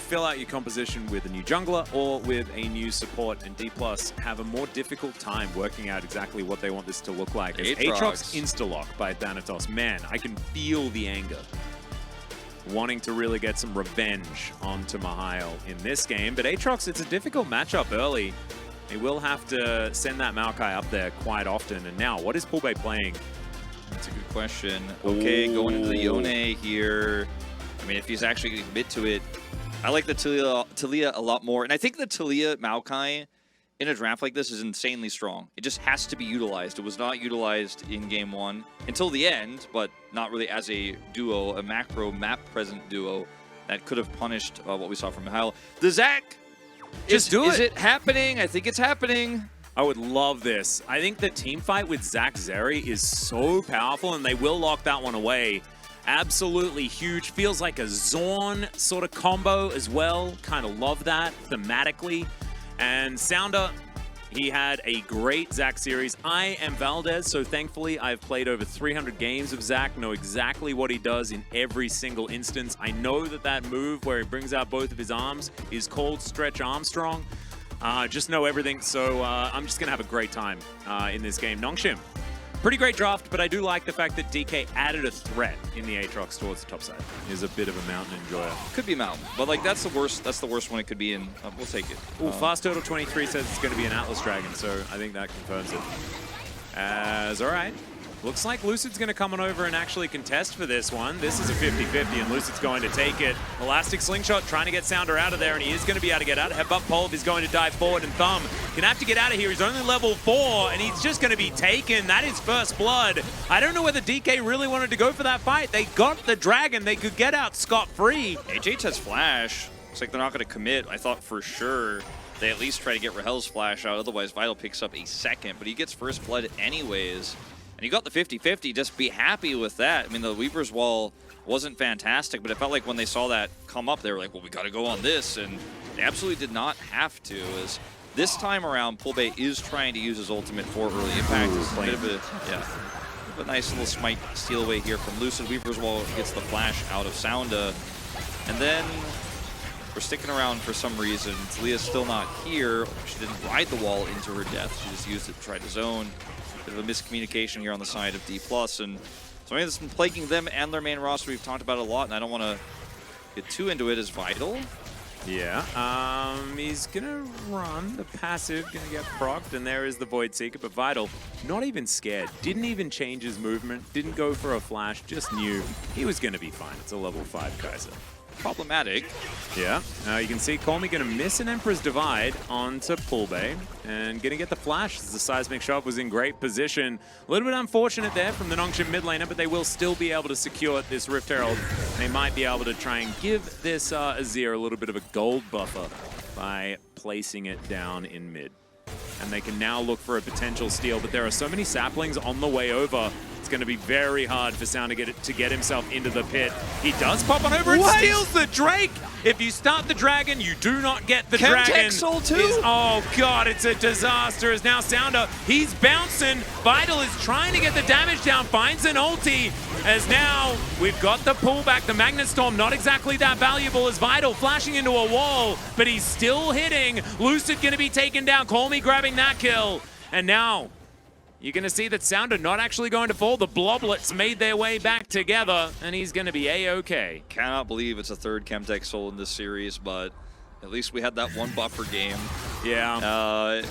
fill out your composition with a new jungler or with a new support, and D+ have a more difficult time working out exactly what they want this to look like. As Aatrox insta-lock by Thanatos. Man, I can feel the anger. Wanting to really get some revenge onto Mihail in this game. But Aatrox, it's a difficult matchup early. He will have to send that Maokai up there quite often. And now, what is Poolbay playing? That's a good question. Okay, going into the Yone here. I mean, if he's actually going to commit to it, I like the Taliyah a lot more. And I think the Taliyah Maokai in a draft like this is insanely strong. It just has to be utilized. It was not utilized in Game 1 until the end, but not really as a duo, a macro map-present duo that could have punished what we saw from Mihail. The Zac! Is it happening? I think it's happening. I would love this. I think the team fight with Zac Zeri is so powerful, and they will lock that one away. Absolutely huge. Feels like a Zorn sort of combo as well. Kind of love that thematically. And Sounder, he had a great Zac series. I am Valdez, so thankfully I've played over 300 games of Zac, know exactly what he does in every single instance. I know that that move where he brings out both of his arms is called Stretch Armstrong. Just know everything, so I'm just going to have a great time in this game. Nongshim, pretty great draft, but I do like the fact that DK added a threat in the Aatrox towards the top side. He's a bit of a mountain enjoyer. Could be mountain, but like that's the worst one it could be in. We'll take it. Ooh, Fast Turtle 23 says it's going to be an Atlas Dragon, so I think that confirms it. All right. Looks like Lucid's going to come on over and actually contest for this one. This is a 50-50, and Lucid's going to take it. Elastic Slingshot trying to get Sounder out of there, and he is going to be able to get out. Headbutt Pole is going to dive forward, and Thumb gonna have to get out of here. He's only level 4, and he's just going to be taken. That is first blood. I don't know whether DK really wanted to go for that fight. They got the dragon. They could get out scot-free. HH has flash. Looks like they're not going to commit. I thought for sure they at least try to get Rahel's flash out. Otherwise, Vital picks up a second, but he gets first blood anyways. And you got the 50-50, just be happy with that. I mean, the Weaver's Wall wasn't fantastic, but it felt like when they saw that come up, they were like, well, we got to go on this. And they absolutely did not have to. As this time around, Poolbay is trying to use his ultimate for early impact. It's a bit of a nice little smite steal away here from Lucid. Weaver's Wall gets the flash out of Sounda. And then we're sticking around for some reason. Taliyah's still not here. She didn't ride the wall into her death. She just used it to try to zone. Bit of a miscommunication here on the side of D+, and something that's been plaguing them and their main roster we've talked about a lot, and I don't want to get too into it, is Vital. Yeah, he's gonna run the passive, gonna get procced, and there is the Void Seeker, but Vital, not even scared, didn't even change his movement, didn't go for a flash, just knew he was gonna be fine. It's a level 5 Kaiser. Problematic. Yeah, you can see Colmy going to miss an Emperor's Divide onto Poolbay and going to get the flash as the Seismic Shot was in great position. A little bit unfortunate there from the Nongshim mid laner, but they will still be able to secure this Rift Herald. They might be able to try and give this Azir a little bit of a gold buffer by placing it down in mid. And they can now look for a potential steal, but there are so many saplings on the way over. It's going to be very hard for Sound to get himself into the pit. He does pop on over and steals the Drake. If you start the dragon, you do not get the dragon. Soul too. Oh god, it's a disaster. As now Sounder, he's bouncing. Vital is trying to get the damage down, finds an ulti. As now we've got the pullback. The Magnet Storm not exactly that valuable as Vital flashing into a wall, but he's still hitting. Lucid going to be taken down. Colmy grabbing that kill. And now you're going to see that Sounder not actually going to fall. The Bloblets made their way back together, and he's going to be A-OK. Cannot believe it's a third Chemtech Soul in this series, but at least we had that one buffer game. Yeah.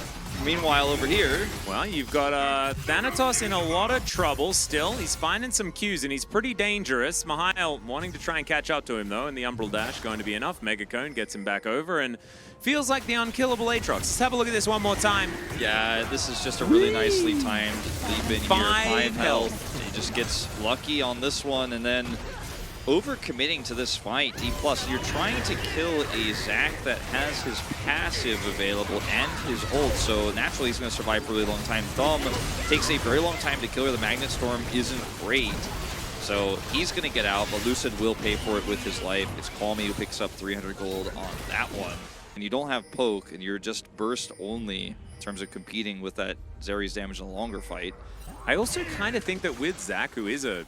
Meanwhile, over here, well, you've got Thanatos in a lot of trouble still. He's finding some Qs, and he's pretty dangerous. Mihail wanting to try and catch up to him, though, and the Umbral Dash going to be enough. Mega Cone gets him back over, and feels like the unkillable Aatrox. Let's have a look at this one more time. Yeah, this is just a really nicely timed leap in here. 5 health. He just gets lucky on this one, and then over-committing to this fight. D+, you're trying to kill a Zac that has his passive available and his ult, so naturally he's going to survive for a really long time. Thumb takes a very long time to kill her. The Magnet Storm isn't great, so he's going to get out, but Lucid will pay for it with his life. It's Calmy who picks up 300 gold on that one. And you don't have poke, and you're just burst only. in terms of competing with that Zeri's damage in a longer fight. I also kind of think that with Zach, who is a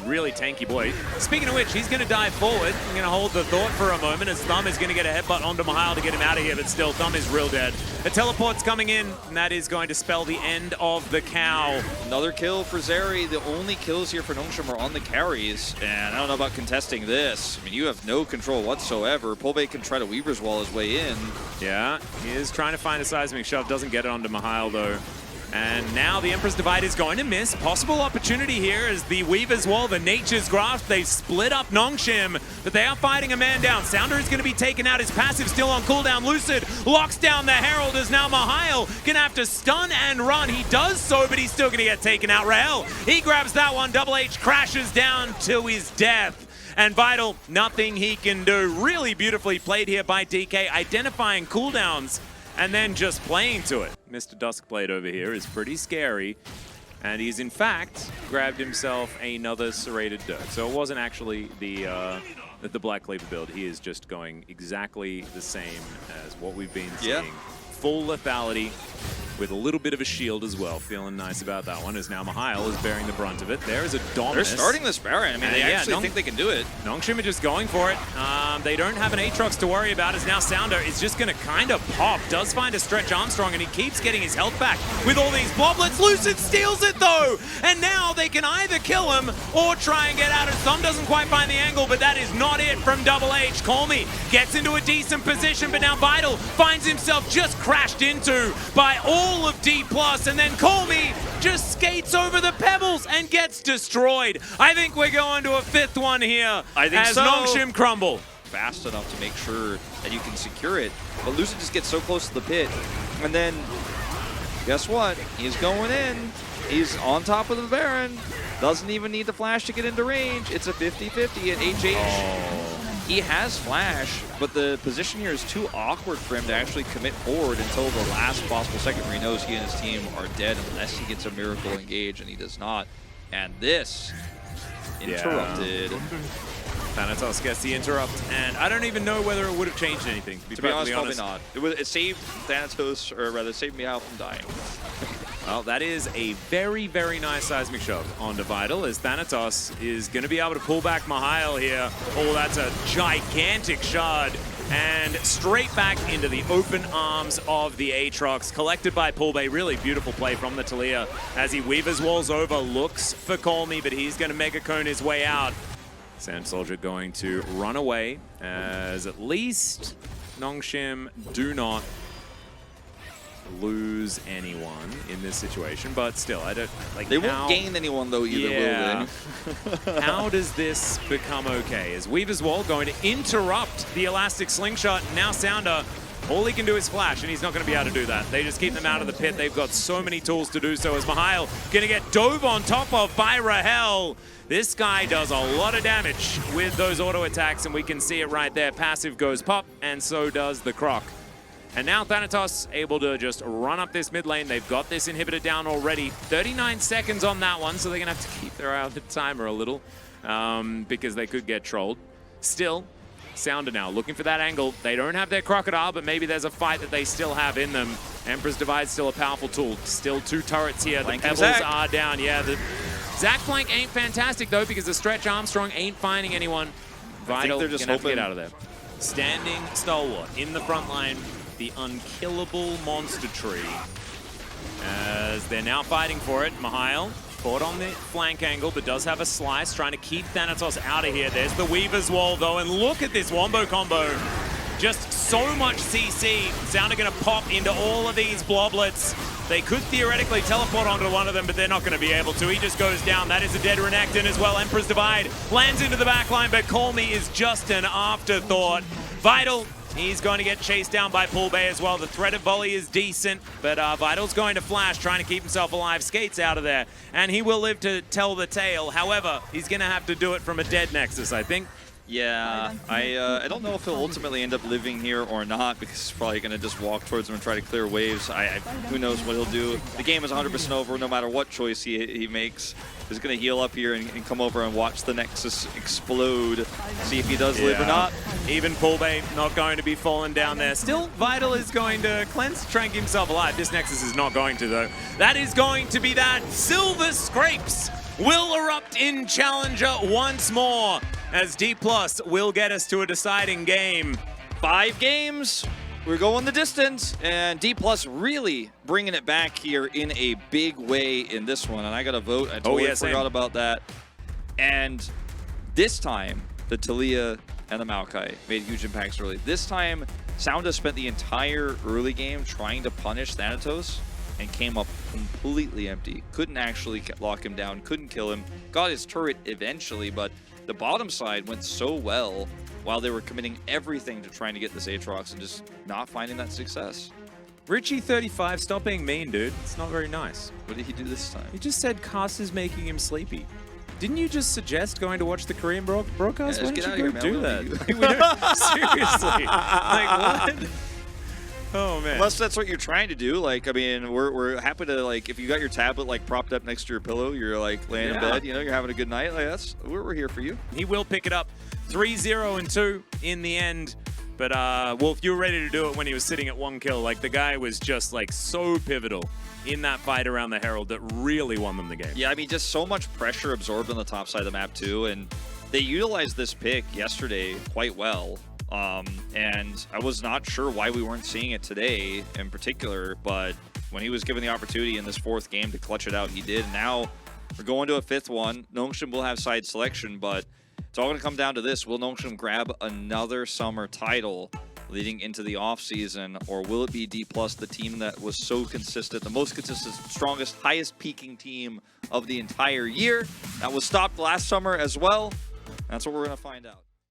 really tanky boy, speaking of which, he's going to dive forward. I'm going to hold the thought for a moment as Thumb is going to get a headbutt onto Mahal to get him out of here, but still, Thumb is real dead. A teleport's coming in, and that is going to spell the end of the cow. Another kill for Zeri. The only kills here for Nongshim are on the carries, and I don't know about contesting this. I mean, you have no control whatsoever. Polbey can try to Weaver's Wall his way in. Yeah, he is trying to find a seismic shove, doesn't get it onto Mahal though. And now the Emperor's Divide is going to miss. Possible opportunity here as the Weaver's Wall, the Nature's Grasp, they split up Nongshim, but they are fighting a man down. Sounder is going to be taken out. His passive still on cooldown. Lucid locks down the Herald as now Mahal going to have to stun and run. He does so, but he's still going to get taken out. Rahel, he grabs that one. Double H crashes down to his death. And Vital, nothing he can do. Really beautifully played here by DK, identifying cooldowns and then just playing to it. Mr. Duskblade over here is pretty scary, and he's in fact grabbed himself another serrated Dirk. So it wasn't actually the Black Cleaver build. He is just going exactly the same as what we've been seeing. Yeah. Full lethality with a little bit of a shield as well. Feeling nice about that one as now Mahal is bearing the brunt of it. There is a Dominus. They're starting this Baron. I mean, they actually think they can do it. Nongshim are just going for it. They don't have an Aatrox to worry about as now Sounder is just going to kind of pop. Does find a Stretch Armstrong and he keeps getting his health back with all these bloblets. Lucid steals it though! And now they can either kill him or try and get out of Thumb. Doesn't quite find the angle, but that is not it from Double H. Call Me gets into a decent position, but now Vital finds himself just crashed into by all of D+, and then Call Me just skates over the pebbles and gets destroyed. I think we're going to a fifth one here. I think as so. Nongshim crumble. Fast enough to make sure that you can secure it, but Lucid just gets so close to the pit, and then guess what? He's going in. He's on top of the Baron. Doesn't even need the flash to get into range. It's a 50-50 at HH. Oh. He has flash, but the position here is too awkward for him to actually commit forward until the last possible second where he knows he and his team are dead unless he gets a miracle engage, and he does not. And this interrupted. Thanatos gets the interrupt, and I don't even know whether it would have changed anything, to be honest. honest. Probably not. It saved Thanatos, or rather saved Meow from dying. Well, that is a very, very nice seismic shove onto Vital as Thanatos is going to be able to pull back Mahal here. Oh, that's a gigantic shard. And straight back into the open arms of the Aatrox, collected by Polbey. Really beautiful play from the Talia as he Weaver's Walls over, looks for Call Me, but he's going to Mega Cone his way out. Sand Soldier going to run away as at least Nongshim do not lose anyone in this situation, but still, I don't like. They won't gain anyone though either, will they? How does this become okay? Is Weaver's Wall going to interrupt the Elastic Slingshot? Now Sounder, all he can do is flash, and he's not going to be able to do that. They just keep them out of the pit. They've got so many tools to do so. As Mahal going to get dove on top of by Rahel. This guy does a lot of damage with those auto attacks, and we can see it right there. Passive goes pop, and so does the Croc. And now Thanatos able to just run up this mid lane. They've got this inhibitor down already. 39 seconds on that one, so they're going to have to keep their eye on the timer a little because they could get trolled. Still, Sounder now looking for that angle. They don't have their Crocodile, but maybe there's a fight that they still have in them. Emperor's Divide still a powerful tool. Still two turrets here. The pebbles are down. Yeah, the Zac flank ain't fantastic, though, because the Stretch Armstrong ain't finding anyone. Vital they're just gonna have to hoping. get out of there. Standing stalwart in the front line, the unkillable monster tree. As they're now fighting for it. Mahal caught on the flank angle, but does have a slice, trying to keep Thanatos out of here. There's the Weaver's Wall, though, and look at this wombo combo. Just so much CC. Sounder going to pop into all of these bloblets. They could theoretically teleport onto one of them, but they're not going to be able to. He just goes down. That is a dead Renekton as well. Emperor's Divide lands into the backline, but Call Me is just an afterthought. Vital, he's going to get chased down by Polbey as well. The threat of volley is decent, but Vital's going to flash, trying to keep himself alive. Skates out of there, and he will live to tell the tale. However, he's going to have to do it from a dead Nexus, I think. Yeah, I don't know if he'll ultimately end up living here or not, because he's probably going to just walk towards them and try to clear waves. Who knows what he'll do. The game is 100% over no matter what choice he makes. He's going to heal up here and come over and watch the Nexus explode, see if he does live or not. Even Pullbait not going to be falling down there. Still, Vital is going to cleanse, trank himself alive. This Nexus is not going to, though. That is going to be that. Silver Scrapes will erupt in Challenger once more, as D+ will get us to a deciding game. 5 games, we're going the distance, and D+ really bringing it back here in a big way in this one. And I got to vote. I totally forgot about that. And this time, the Taliyah and the Maokai made huge impacts early. This time, Sounda spent the entire early game trying to punish Thanatos and came up completely empty. Couldn't actually lock him down, couldn't kill him. Got his turret eventually, but the bottom side went so well while they were committing everything to trying to get this Aatrox and just not finding that success. Richie35, stop being mean, dude. It's not very nice. What did he do this time? He just said Cast is making him sleepy. Didn't you just suggest going to watch the Korean broadcast? Yeah, Why just didn't you get go out of here, man. do that? We don't, seriously. Like, what? Oh, man. Unless that's what you're trying to do. Like, I mean, we're happy to, like, if you got your tablet, like, propped up next to your pillow, you're, like, laying in bed, you know, you're having a good night. Like, we're here for you. He will pick it up 3-0-2 in the end. But, Wolf, you were ready to do it when he was sitting at 1 kill. Like, the guy was just, like, so pivotal in that fight around the Herald that really won them the game. Yeah, I mean, just so much pressure absorbed on the top side of the map, too. And they utilized this pick yesterday quite well. And I was not sure why we weren't seeing it today in particular, but when he was given the opportunity in this 4th game to clutch it out, he did. Now we're going to a 5th one. Nongshim will have side selection, but it's all going to come down to this. Will Nongshim grab another summer title leading into the offseason, or will it be D+, the team that was so consistent, the most consistent, strongest, highest peaking team of the entire year? That was stopped last summer as well. That's what we're going to find out.